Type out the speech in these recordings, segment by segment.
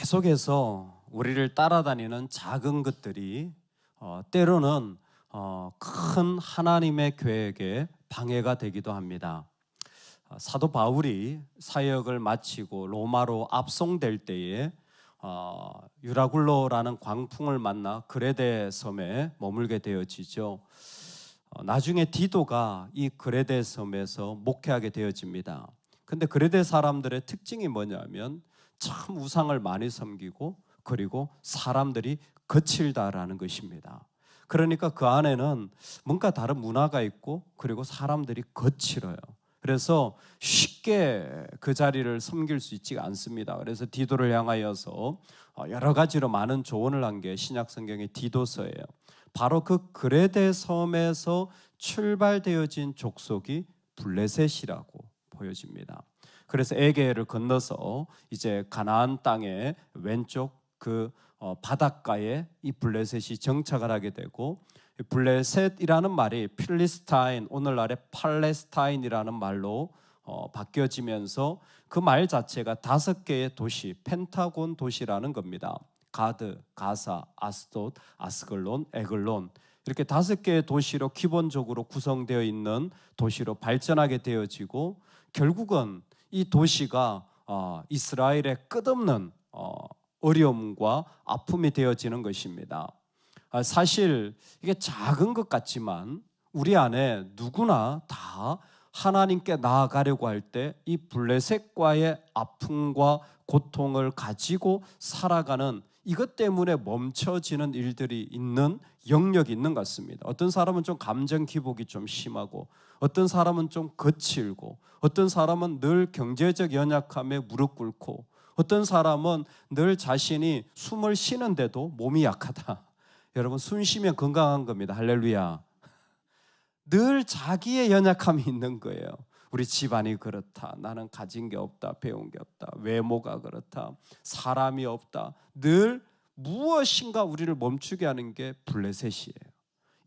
계속해서 우리를 따라다니는 작은 것들이 때로는 큰 하나님의 계획에 방해가 되기도 합니다. 사도 바울이 사역을 마치고 로마로 압송될 때에 유라굴로라는 광풍을 만나 그레데 섬에 머물게 되어지죠. 나중에 디도가 이 그레데 섬에서 목회하게 되어집니다. 근데 그레데 사람들의 특징이 뭐냐면 참 우상을 많이 섬기고 그리고 사람들이 거칠다라는 것입니다. 그러니까 그 안에는 뭔가 다른 문화가 있고 그리고 사람들이 거칠어요. 그래서 쉽게 그 자리를 섬길 수 있지가 않습니다. 그래서 디도를 향하여서 여러 가지로 많은 조언을 한 게 신약 성경의 디도서예요. 바로 그 그레데 섬에서 출발되어진 족속이 블레셋이라고 보여집니다. 그래서 에게를 건너서 이제 가나안 땅의 왼쪽 그 바닷가에 이 블레셋이 정착을 하게 되고, 블레셋이라는 말이 필리스타인, 오늘날의 팔레스타인이라는 말로 바뀌어지면서 그 말 자체가 5개의 도시, 펜타곤 도시라는 겁니다. 가드, 가사, 아스돗, 아스글론, 에글론, 이렇게 5개의 도시로 기본적으로 구성되어 있는 도시로 발전하게 되어지고, 결국은 이 도시가 이스라엘의 끝없는 어려움과 아픔이 되어지는 것입니다. 사실 이게 작은 것 같지만 우리 안에 누구나 다 하나님께 나아가려고 할 때 이 블레셋과의 아픔과 고통을 가지고 살아가는, 이것 때문에 멈춰지는 일들이 있는 영역이 있는 것 같습니다. 어떤 사람은 좀 감정 기복이 좀 심하고, 어떤 사람은 좀 거칠고, 어떤 사람은 늘 경제적 연약함에 무릎 꿇고, 어떤 사람은 늘 자신이 숨을 쉬는데도 몸이 약하다. 여러분, 숨 쉬면 건강한 겁니다. 할렐루야. 늘 자기의 연약함이 있는 거예요. 우리 집안이 그렇다, 나는 가진 게 없다, 배운 게 없다, 외모가 그렇다, 사람이 없다. 늘 무엇인가 우리를 멈추게 하는 게 블레셋이에요.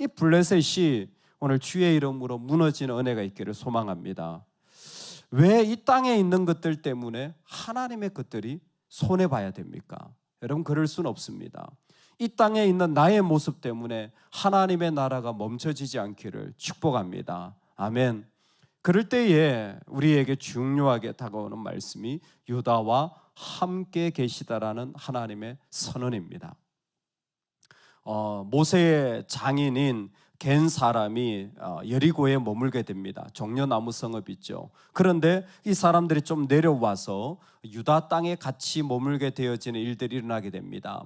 이 블레셋이 오늘 주의 이름으로 무너지는 은혜가 있기를 소망합니다. 왜 이 땅에 있는 것들 때문에 하나님의 것들이 손해봐야 됩니까? 여러분, 그럴 수는 없습니다. 이 땅에 있는 나의 모습 때문에 하나님의 나라가 멈춰지지 않기를 축복합니다. 아멘. 그럴 때에 우리에게 중요하게 다가오는 말씀이 유다와 함께 계시다라는 하나님의 선언입니다. 모세의 장인인 겐 사람이 여리고에 머물게 됩니다. 종려나무 성읍 있죠. 그런데 이 사람들이 좀 내려와서 유다 땅에 같이 머물게 되어지는 일들이 일어나게 됩니다.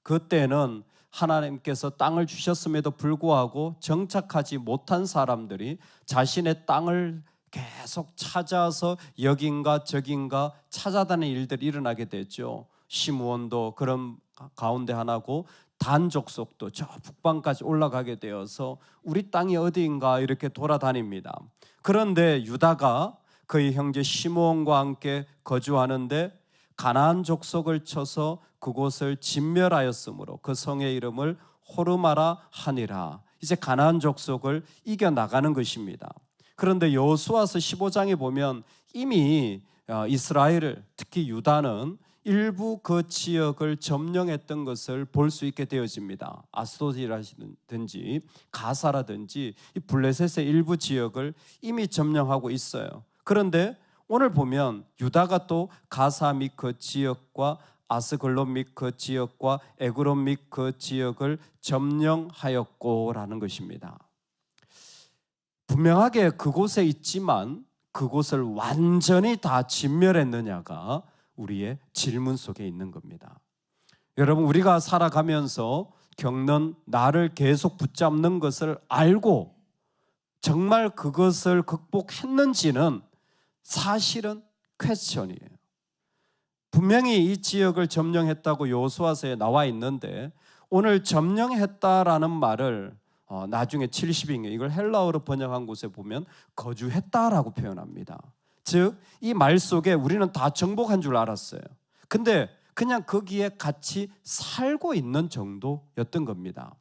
그때는 하나님께서 땅을 주셨음에도 불구하고 정착하지 못한 사람들이 자신의 땅을 계속 찾아서 여긴가 저긴가 찾아다니는 일들이 일어나게 됐죠. 시므온도 그런 가운데 하나고, 단 족속도 저 북방까지 올라가게 되어서 우리 땅이 어디인가 이렇게 돌아다닙니다. 그런데 유다가 그의 형제 시므온과 함께 거주하는데 가나안 족속을 쳐서 그곳을 진멸하였으므로 그 성의 이름을 호르마라 하니라. 이제 가나안 족속을 이겨나가는 것입니다. 그런데 여호수아서 15장에 보면 이미 이스라엘을, 특히 유다는 일부 그 지역을 점령했던 것을 볼 수 있게 되어집니다. 아스돗이라든지 가사라든지 이 블레셋의 일부 지역을 이미 점령하고 있어요. 그런데 오늘 보면 유다가 또 가사 및 그 지역과 아스글론 및 그 지역과 에그론 및 그 지역을 점령하였고라는 것입니다. 분명하게 그곳에 있지만 그곳을 완전히 다 진멸했느냐가 우리의 질문 속에 있는 겁니다. 여러분, 우리가 살아가면서 겪는 나를 계속 붙잡는 것을 알고 정말 그것을 극복했는지는 사실은 퀘스천이에요. 분명히 이 지역을 점령했다고 여호수아서에 나와 있는데, 오늘 점령했다라는 말을 나중에 70인가 이걸 헬라어로 번역한 곳에 보면 거주했다라고 표현합니다. 즉, 이 말 속에 우리는 다 정복한 줄 알았어요. 근데 그냥 거기에 같이 살고 있는 정도였던 겁니다.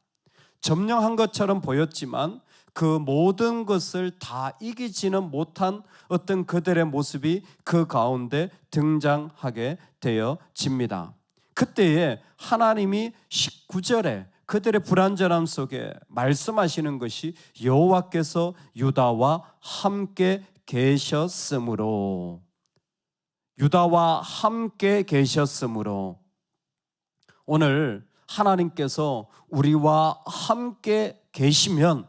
점령한 것처럼 보였지만 그 모든 것을 다 이기지는 못한 어떤 그들의 모습이 그 가운데 등장하게 되어집니다. 그때에 하나님이 19절에 그들의 불완전함 속에 말씀하시는 것이 여호와께서 유다와 함께 계셨으므로, 유다와 함께 계셨으므로, 오늘 하나님께서 우리와 함께 계시면,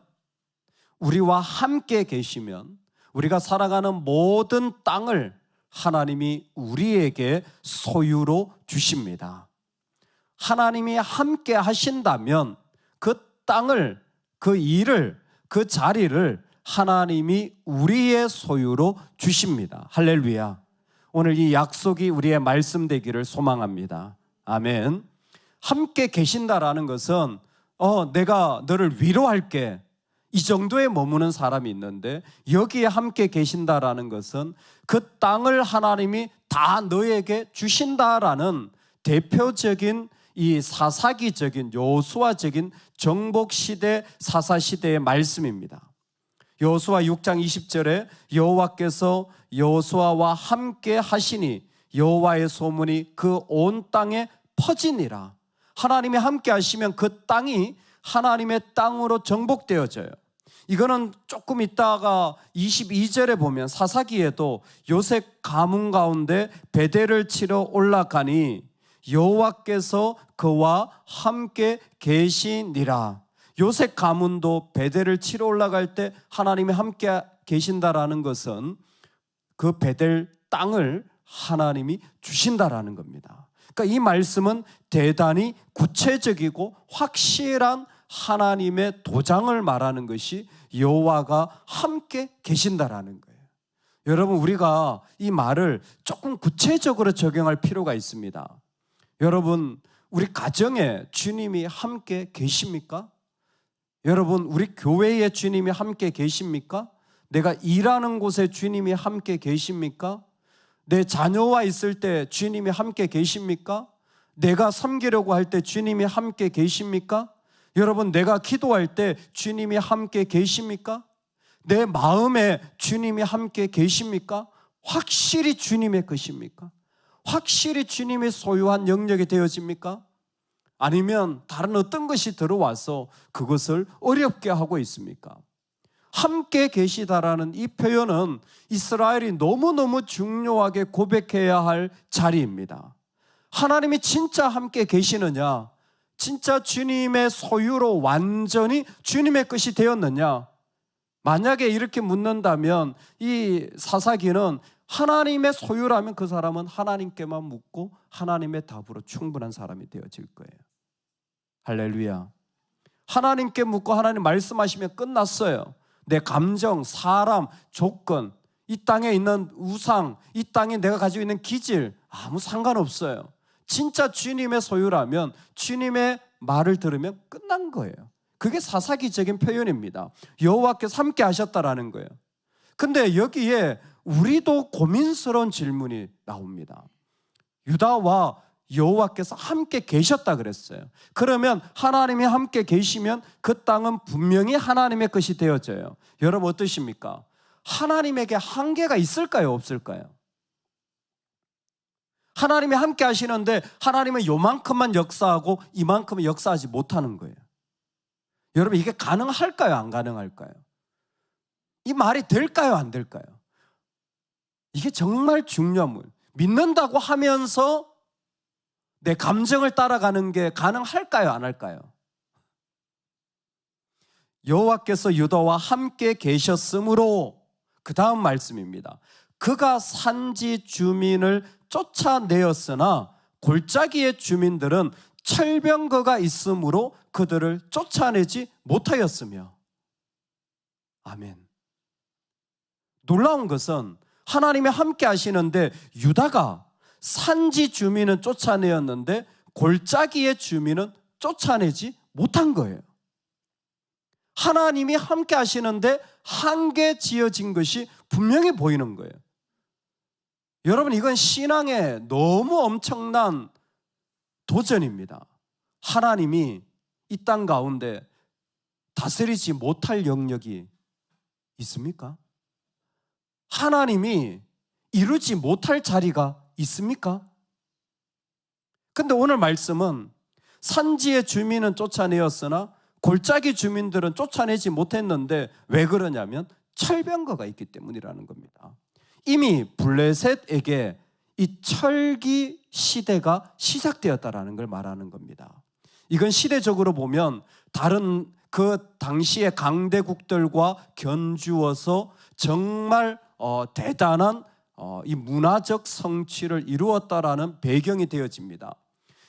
우리가 살아가는 모든 땅을 하나님이 우리에게 소유로 주십니다. 하나님이 함께 하신다면 그 땅을, 그 일을, 그 자리를 하나님이 우리의 소유로 주십니다. 할렐루야. 오늘 이 약속이 우리의 말씀 되기를 소망합니다. 아멘. 함께 계신다라는 것은 내가 너를 위로할게, 이 정도에 머무는 사람이 있는데, 여기에 함께 계신다라는 것은 그 땅을 하나님이 다 너에게 주신다라는 대표적인 이 사사기적인 여호수아적인 정복시대 사사시대의 말씀입니다. 여호수아 6장 20절에 여호와께서 여호수아와 함께 하시니 여호와의 소문이 그 온 땅에 퍼지니라. 하나님이 함께 하시면 그 땅이 하나님의 땅으로 정복되어져요. 이거는 조금 있다가 22절에 보면 사사기에도 요셉 가문 가운데 베델을 치러 올라가니 여호와께서 그와 함께 계시니라. 요셉 가문도 베델을 치러 올라갈 때 하나님이 함께 계신다라는 것은 그 베델 땅을 하나님이 주신다라는 겁니다. 그러니까 이 말씀은 대단히 구체적이고 확실한 하나님의 도장을 말하는 것이 여호와가 함께 계신다라는 거예요. 여러분, 우리가 이 말을 조금 구체적으로 적용할 필요가 있습니다. 여러분, 우리 가정에 주님이 함께 계십니까? 여러분, 우리 교회에 주님이 함께 계십니까? 내가 일하는 곳에 주님이 함께 계십니까? 내 자녀와 있을 때 주님이 함께 계십니까? 내가 섬기려고 할 때 주님이 함께 계십니까? 여러분, 내가 기도할 때 주님이 함께 계십니까? 내 마음에 주님이 함께 계십니까? 확실히 주님의 것입니까? 확실히 주님의 소유한 영역이 되어집니까? 아니면 다른 어떤 것이 들어와서 그것을 어렵게 하고 있습니까? 함께 계시다라는 이 표현은 이스라엘이 너무너무 중요하게 고백해야 할 자리입니다. 하나님이 진짜 함께 계시느냐? 진짜 주님의 소유로 완전히 주님의 것이 되었느냐? 만약에 이렇게 묻는다면 이 사사기는 하나님의 소유라면 그 사람은 하나님께만 묻고 하나님의 답으로 충분한 사람이 되어질 거예요. 할렐루야. 하나님께 묻고 하나님 말씀하시면 끝났어요. 내 감정, 사람, 조건, 이 땅에 있는 우상, 이 땅에 내가 가지고 있는 기질 아무 상관없어요. 진짜 주님의 소유라면 주님의 말을 들으면 끝난 거예요. 그게 사사기적인 표현입니다. 여호와께서 함께 하셨다라는 거예요. 근데 여기에 우리도 고민스러운 질문이 나옵니다. 유다와 여호와께서 함께 계셨다 그랬어요. 그러면 하나님이 함께 계시면 그 땅은 분명히 하나님의 것이 되어져요. 여러분 어떠십니까? 하나님에게 한계가 있을까요? 없을까요? 하나님이 함께 하시는데 하나님은 요만큼만 역사하고 이만큼은 역사하지 못하는 거예요. 여러분, 이게 가능할까요? 안 가능할까요? 이 말이 될까요? 안 될까요? 이게 정말 중요한 문. 믿는다고 하면서 내 감정을 따라가는 게 가능할까요? 안 할까요? 여호와께서 유다와 함께 계셨으므로, 그 다음 말씀입니다. 그가 산지 주민을 쫓아내었으나 골짜기의 주민들은 철병거가 있으므로 그들을 쫓아내지 못하였으며. 아멘. 놀라운 것은 하나님이 함께 하시는데 유다가 산지 주민은 쫓아내었는데 골짜기의 주민은 쫓아내지 못한 거예요. 하나님이 함께 하시는데 한계 지어진 것이 분명히 보이는 거예요. 여러분, 이건 신앙의 너무 엄청난 도전입니다. 하나님이 이 땅 가운데 다스리지 못할 영역이 있습니까? 하나님이 이루지 못할 자리가 있습니까? 근데 오늘 말씀은 산지의 주민은 쫓아내었으나 골짜기 주민들은 쫓아내지 못했는데 왜 그러냐면 철병거가 있기 때문이라는 겁니다. 이미 블레셋에게 이 철기 시대가 시작되었다라는 걸 말하는 겁니다. 이건 시대적으로 보면 다른 그 당시의 강대국들과 견주어서 정말 대단한 이 문화적 성취를 이루었다라는 배경이 되어집니다.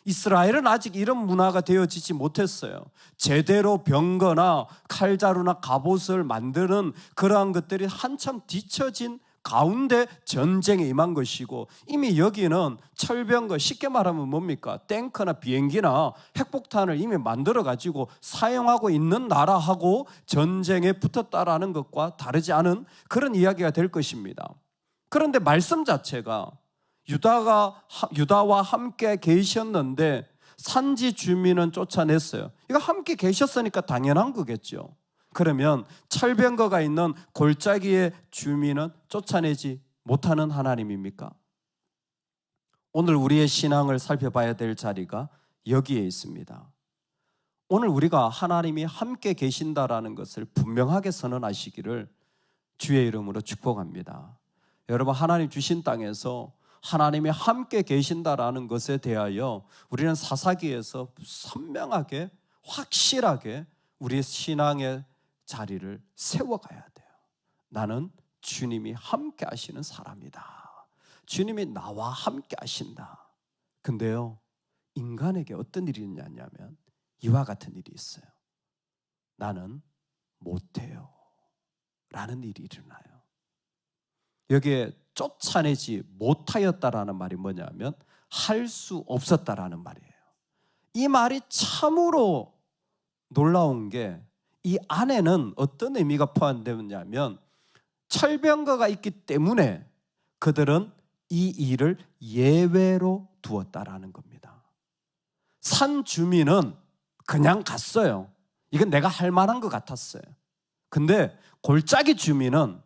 이스라엘은 아직 이런 문화가 되어지지 못했어요. 제대로 병거나 칼자루나 갑옷을 만드는 그러한 것들이 한참 뒤처진 가운데 전쟁에 임한 것이고, 이미 여기는 철병거, 쉽게 말하면 뭡니까? 탱크나 비행기나 핵폭탄을 이미 만들어 가지고 사용하고 있는 나라하고 전쟁에 붙었다라는 것과 다르지 않은 그런 이야기가 될 것입니다. 그런데 말씀 자체가 유다와 함께 계셨는데 산지 주민은 쫓아냈어요. 이거 함께 계셨으니까 당연한 거겠죠. 그러면 철병거가 있는 골짜기의 주민은 쫓아내지 못하는 하나님입니까? 오늘 우리의 신앙을 살펴봐야 될 자리가 여기에 있습니다. 오늘 우리가 하나님이 함께 계신다라는 것을 분명하게 선언하시기를 주의 이름으로 축복합니다. 여러분, 하나님 주신 땅에서 하나님이 함께 계신다라는 것에 대하여 우리는 사사기에서 선명하게 확실하게 우리의 신앙의 자리를 세워가야 돼요. 나는 주님이 함께 하시는 사람이다. 주님이 나와 함께 하신다. 근데요, 인간에게 어떤 일이 있냐면 이와 같은 일이 있어요. 나는 못해요 라는 일이 일어나요. 여기에 쫓아내지 못하였다라는 말이 뭐냐면 할 수 없었다라는 말이에요. 이 말이 참으로 놀라운 게 이 안에는 어떤 의미가 포함되었냐면 철병거가 있기 때문에 그들은 이 일을 예외로 두었다라는 겁니다. 산 주민은 그냥 갔어요. 이건 내가 할 만한 것 같았어요. 근데 골짜기 주민은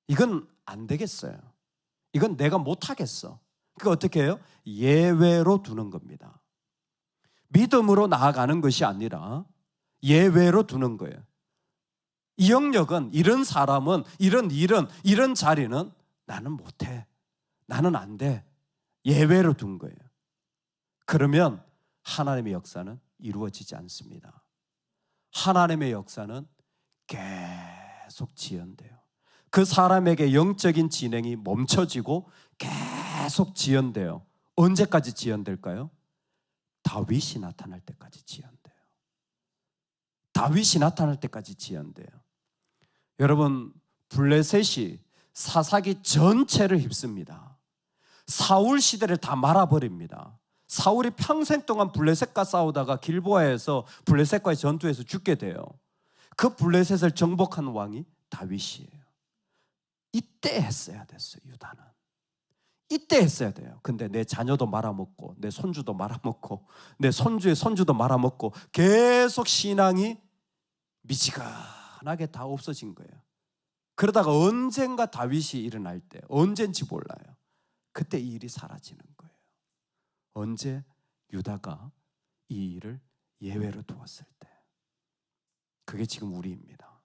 이건 안 되겠어요. 이건 내가 못하겠어. 그거 어떻게 해요? 예외로 두는 겁니다. 믿음으로 나아가는 것이 아니라 예외로 두는 거예요. 이 영역은, 이런 사람은, 이런 일은, 이런 자리는 나는 못해. 나는 안 돼. 예외로 둔 거예요. 그러면 하나님의 역사는 이루어지지 않습니다. 하나님의 역사는 계속 지연돼요. 그 사람에게 영적인 진행이 멈춰지고 계속 지연돼요. 언제까지 지연될까요? 다윗이 나타날 때까지 지연돼요. 다윗이 나타날 때까지 지연돼요. 여러분, 블레셋이 사사기 전체를 휩습니다. 사울 시대를 다 말아버립니다. 사울이 평생 동안 블레셋과 싸우다가 길보아에서 블레셋과의 전투에서 죽게 돼요. 그 블레셋을 정복한 왕이 다윗이에요. 이때 했어야 됐어요. 유다는 이때 했어야 돼요. 근데 내 자녀도 말아먹고 내 손주도 말아먹고 내 손주의 손주도 말아먹고 계속 신앙이 미지근하게 다 없어진 거예요. 그러다가 언젠가 다윗이 일어날 때, 언젠지 몰라요. 그때 이 일이 사라지는 거예요. 언제? 유다가 이 일을 예외로 두었을 때. 그게 지금 우리입니다.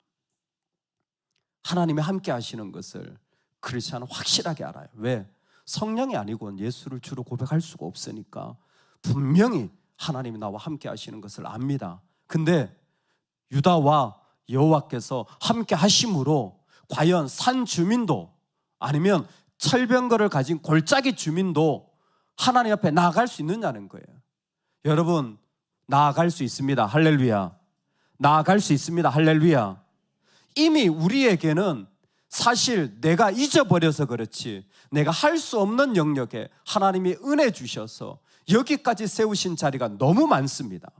하나님이 함께 하시는 것을 크리스찬은 확실하게 알아요. 왜? 성령이 아니고는 예수를 주로 고백할 수가 없으니까 분명히 하나님이 나와 함께 하시는 것을 압니다. 근데 유다와 여호와께서 함께 하심으로 과연 산 주민도 아니면 철병거를 가진 골짜기 주민도 하나님 앞에 나아갈 수 있느냐는 거예요. 여러분, 나아갈 수 있습니다. 할렐루야. 나아갈 수 있습니다. 할렐루야. 이미 우리에게는 사실 내가 잊어버려서 그렇지 내가 할 수 없는 영역에 하나님이 은혜 주셔서 여기까지 세우신 자리가 너무 많습니다.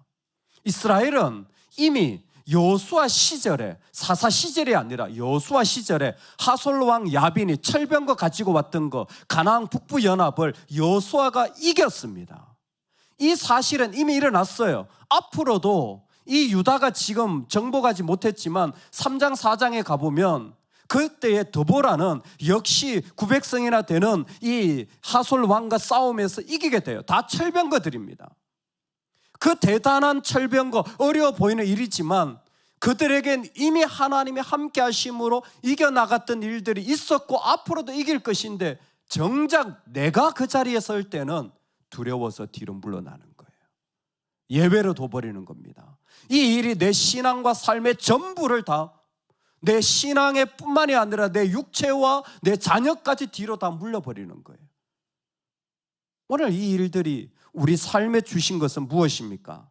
이스라엘은 이미 여호수아 시절에, 사사 시절이 아니라 여호수아 시절에 하솔왕 야빈이 철병거 가지고 왔던 거 가나안 북부 연합을 여호수아가 이겼습니다. 이 사실은 이미 일어났어요. 앞으로도 이 유다가 지금 정복하지 못했지만 3장 4장에 가보면 그때의 드보라는 역시 900성이나 되는 이 하솔 왕과 싸움에서 이기게 돼요. 다 철병거들입니다. 그 대단한 철병거, 어려워 보이는 일이지만 그들에겐 이미 하나님의 함께 하심으로 이겨나갔던 일들이 있었고 앞으로도 이길 것인데 정작 내가 그 자리에 설 때는 두려워서 뒤로 물러나는 거예요. 예외로 둬버리는 겁니다. 이 일이 내 신앙과 삶의 전부를 다, 내 신앙에 뿐만이 아니라 내 육체와 내 자녀까지 뒤로 다 물려버리는 거예요. 오늘 이 일들이 우리 삶에 주신 것은 무엇입니까?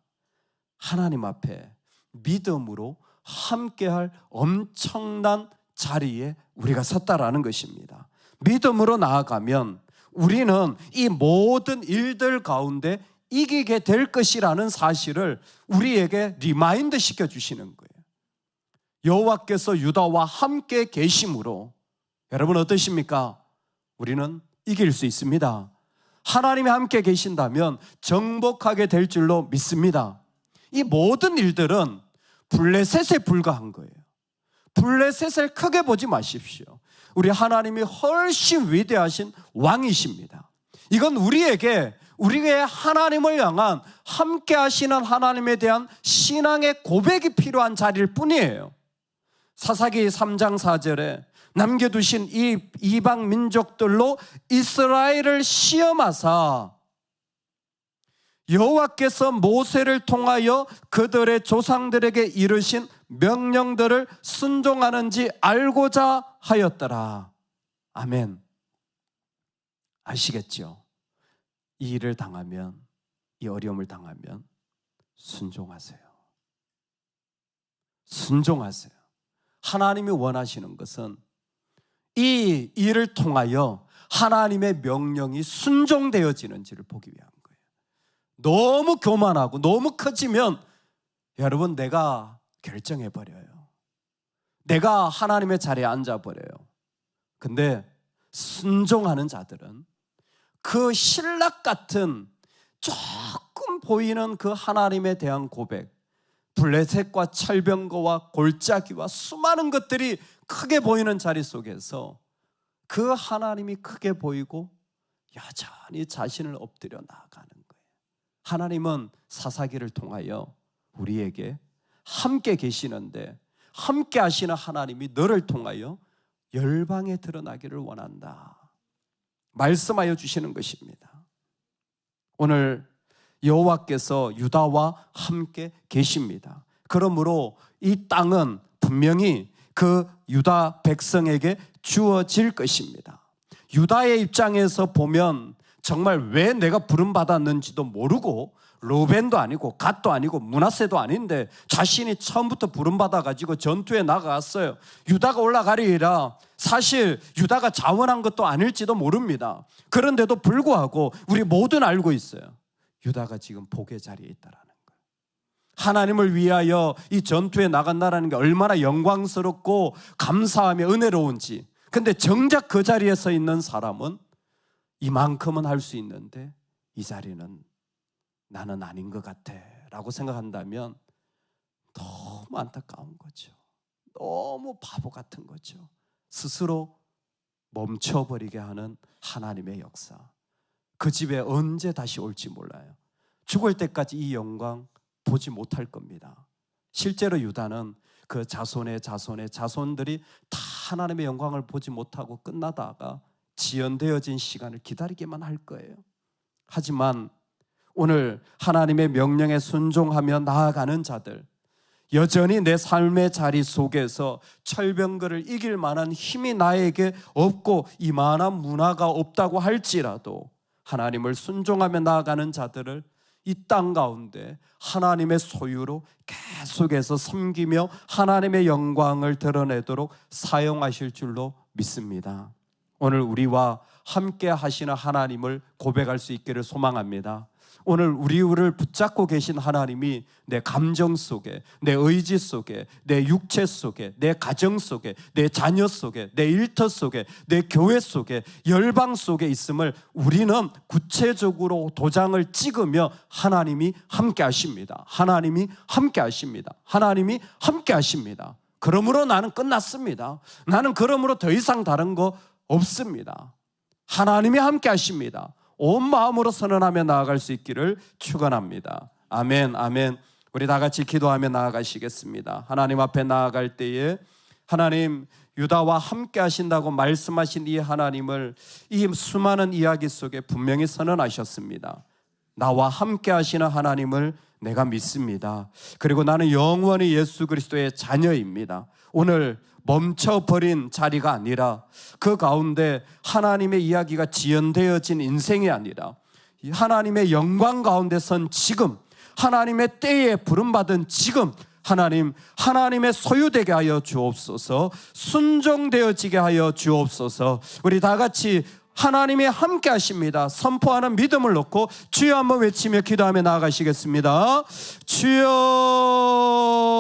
하나님 앞에 믿음으로 함께할 엄청난 자리에 우리가 섰다라는 것입니다. 믿음으로 나아가면 우리는 이 모든 일들 가운데 이기게 될 것이라는 사실을 우리에게 리마인드 시켜주시는 거예요. 여호와께서 유다와 함께 계심으로 여러분 어떠십니까? 우리는 이길 수 있습니다. 하나님이 함께 계신다면 정복하게 될 줄로 믿습니다. 이 모든 일들은 블레셋에 불과한 거예요. 블레셋을 크게 보지 마십시오. 우리 하나님이 훨씬 위대하신 왕이십니다. 이건 우리의 하나님을 향한 함께 하시는 하나님에 대한 신앙의 고백이 필요한 자리일 뿐이에요. 사사기 3장 4절에 남겨두신 이 이방 민족들로 이스라엘을 시험하사 여호와께서 모세를 통하여 그들의 조상들에게 이르신 명령들을 순종하는지 알고자 하였더라. 아멘. 아시겠죠? 이 일을 당하면, 이 어려움을 당하면 순종하세요. 순종하세요. 하나님이 원하시는 것은 이 일을 통하여 하나님의 명령이 순종되어지는지를 보기 위한 거예요. 너무 교만하고 너무 커지면 여러분 내가 결정해버려요. 내가 하나님의 자리에 앉아버려요. 근데 순종하는 자들은 그 신락 같은 조금 보이는 그 하나님에 대한 고백, 블레셋과 철병거와 골짜기와 수많은 것들이 크게 보이는 자리 속에서 그 하나님이 크게 보이고 여전히 자신을 엎드려 나아가는 거예요. 하나님은 사사기를 통하여 우리에게 함께 계시는데 함께 하시는 하나님이 너를 통하여 열방에 드러나기를 원한다 말씀하여 주시는 것입니다. 오늘 여호와께서 유다와 함께 계십니다. 그러므로 이 땅은 분명히 그 유다 백성에게 주어질 것입니다. 유다의 입장에서 보면 정말 왜 내가 부름받았는지도 모르고 로벤도 아니고 갓도 아니고 므낫세도 아닌데 자신이 처음부터 부름받아가지고 전투에 나갔어요. 유다가 올라가리라. 사실 유다가 자원한 것도 아닐지도 모릅니다. 그런데도 불구하고 우리 모두는 알고 있어요. 유다가 지금 복의 자리에 있다라는 거예요. 하나님을 위하여 이 전투에 나간다라는 게 얼마나 영광스럽고 감사하며 은혜로운지. 근데 정작 그 자리에 서 있는 사람은 이만큼은 할 수 있는데 이 자리는 나는 아닌 것 같아 라고 생각한다면 너무 안타까운 거죠. 너무 바보 같은 거죠. 스스로 멈춰버리게 하는 하나님의 역사. 그 집에 언제 다시 올지 몰라요. 죽을 때까지 이 영광 보지 못할 겁니다. 실제로 유다는 그 자손의 자손들이 다 하나님의 영광을 보지 못하고 끝나다가 지연되어진 시간을 기다리기만 할 거예요. 하지만 오늘 하나님의 명령에 순종하며 나아가는 자들, 여전히 내 삶의 자리 속에서 철병거를 이길 만한 힘이 나에게 없고 이만한 문화가 없다고 할지라도 하나님을 순종하며 나아가는 자들을 이 땅 가운데 하나님의 소유로 계속해서 섬기며 하나님의 영광을 드러내도록 사용하실 줄로 믿습니다. 오늘 우리와 함께 하시는 하나님을 고백할 수 있기를 소망합니다. 오늘 우리를 붙잡고 계신 하나님이 내 감정 속에, 내 의지 속에, 내 육체 속에, 내 가정 속에, 내 자녀 속에, 내 일터 속에, 내 교회 속에, 열방 속에 있음을 우리는 구체적으로 도장을 찍으며 하나님이 함께 하십니다. 하나님이 함께 하십니다. 하나님이 함께 하십니다. 그러므로 나는 끝났습니다. 나는 그러므로 더 이상 다른 거 없습니다. 하나님이 함께 하십니다. 온 마음으로 선언하며 나아갈 수 있기를 축원합니다. 아멘, 아멘. 우리 다 같이 기도하며 나아가시겠습니다. 하나님 앞에 나아갈 때에 하나님 유다와 함께 하신다고 말씀하신 이 하나님을 이 수많은 이야기 속에 분명히 선언하셨습니다. 나와 함께 하시는 하나님을 내가 믿습니다. 그리고 나는 영원히 예수 그리스도의 자녀입니다. 오늘 멈춰버린 자리가 아니라 그 가운데 하나님의 이야기가 지연되어진 인생이 아니라 하나님의 영광 가운데 선 지금, 하나님의 때에 부름받은 지금 하나님의 소유되게 하여 주옵소서. 순종되어지게 하여 주옵소서. 우리 다 같이 하나님이 함께 하십니다 선포하는 믿음을 놓고 주여 한번 외치며 기도하며 나아가시겠습니다. 주여.